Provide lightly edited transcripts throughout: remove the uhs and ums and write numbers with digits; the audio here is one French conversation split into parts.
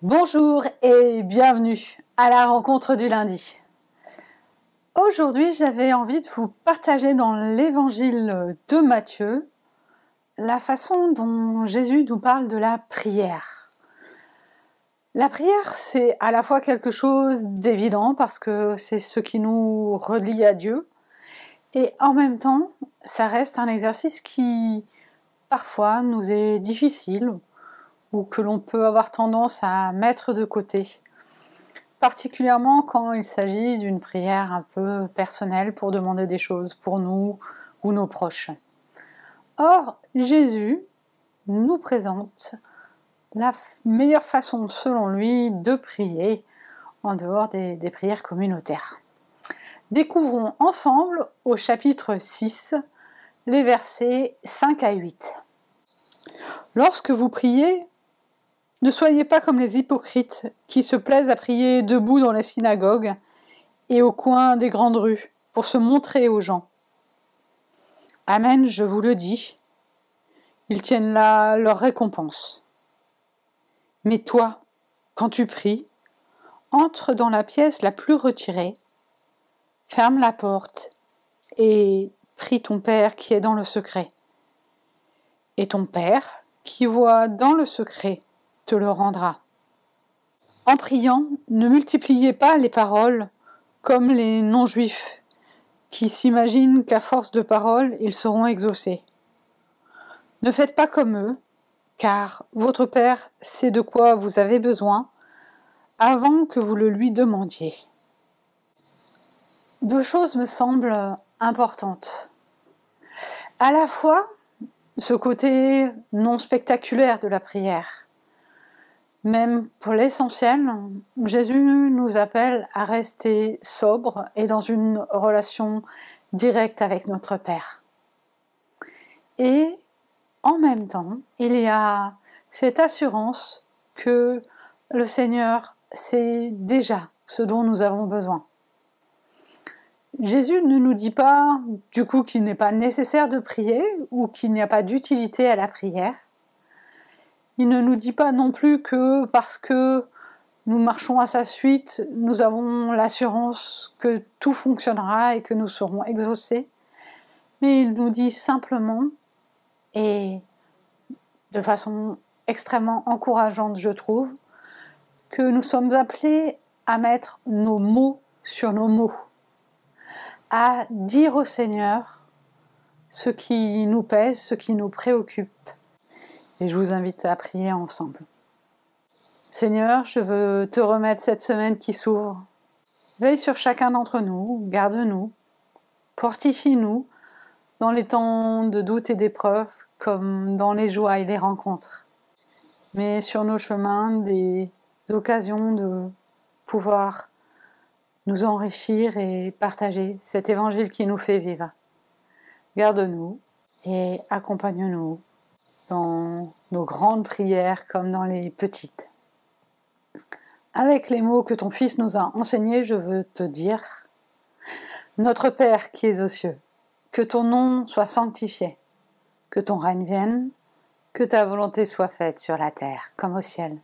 Bonjour et bienvenue à la rencontre du lundi. Aujourd'hui, j'avais envie de vous partager dans l'évangile de Matthieu la façon dont Jésus nous parle de la prière. La prière, c'est à la fois quelque chose d'évident parce que c'est ce qui nous relie à Dieu et en même temps, ça reste un exercice qui parfois nous est difficile ou que l'on peut avoir tendance à mettre de côté. Particulièrement quand il s'agit d'une prière un peu personnelle pour demander des choses pour nous ou nos proches. Or, Jésus nous présente la meilleure façon, selon lui, de prier en dehors des prières communautaires. Découvrons ensemble, au chapitre 6, les versets 5 à 8. Lorsque vous priez, ne soyez pas comme les hypocrites qui se plaisent à prier debout dans les synagogues et au coin des grandes rues pour se montrer aux gens. Amen, je vous le dis, ils tiennent là leur récompense. Mais toi, quand tu pries, entre dans la pièce la plus retirée, ferme la porte et prie ton Père qui est dans le secret. Et ton Père, qui voit dans le secret, te le rendra. En priant, ne multipliez pas les paroles comme les non-juifs, qui s'imaginent qu'à force de paroles, ils seront exaucés. Ne faites pas comme eux, car votre Père sait de quoi vous avez besoin avant que vous le lui demandiez. Deux choses me semblent importantes. À la fois, ce côté non spectaculaire de la prière. Même pour l'essentiel, Jésus nous appelle à rester sobre et dans une relation directe avec notre Père. Et en même temps, il y a cette assurance que le Seigneur sait déjà ce dont nous avons besoin. Jésus ne nous dit pas du coup qu'il n'est pas nécessaire de prier ou qu'il n'y a pas d'utilité à la prière. Il ne nous dit pas non plus que parce que nous marchons à sa suite, nous avons l'assurance que tout fonctionnera et que nous serons exaucés. Mais il nous dit simplement, et de façon extrêmement encourageante je trouve, que nous sommes appelés à mettre nos mots sur nos mots, à dire au Seigneur ce qui nous pèse, ce qui nous préoccupe. Et je vous invite à prier ensemble. Seigneur, je veux te remettre cette semaine qui s'ouvre. Veille sur chacun d'entre nous, garde-nous, fortifie-nous dans les temps de doute et d'épreuve, comme dans les joies et les rencontres. Mets sur nos chemins des occasions de pouvoir nous enrichir et partager cet évangile qui nous fait vivre. Garde-nous et accompagne-nous dans nos grandes prières comme dans les petites. Avec les mots que ton Fils nous a enseignés, je veux te dire, Notre Père qui es aux cieux, que ton nom soit sanctifié, que ton règne vienne, que ta volonté soit faite sur la terre comme au ciel.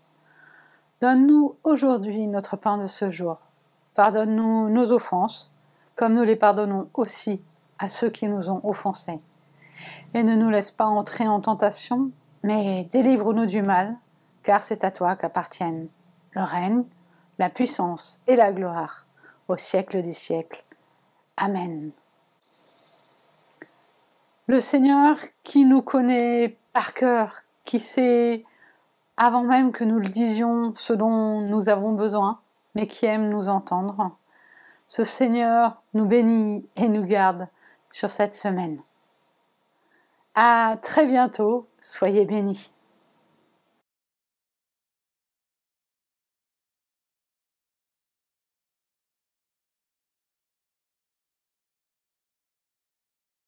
Donne-nous aujourd'hui notre pain de ce jour. Pardonne-nous nos offenses, comme nous les pardonnons aussi à ceux qui nous ont offensés. Et ne nous laisse pas entrer en tentation, mais délivre-nous du mal, car c'est à toi qu'appartiennent le règne, la puissance et la gloire, au siècle des siècles. Amen. Le Seigneur qui nous connaît par cœur, qui sait, avant même que nous le disions, ce dont nous avons besoin, mais qui aime nous entendre, ce Seigneur nous bénit et nous garde sur cette semaine. À très bientôt, soyez bénis.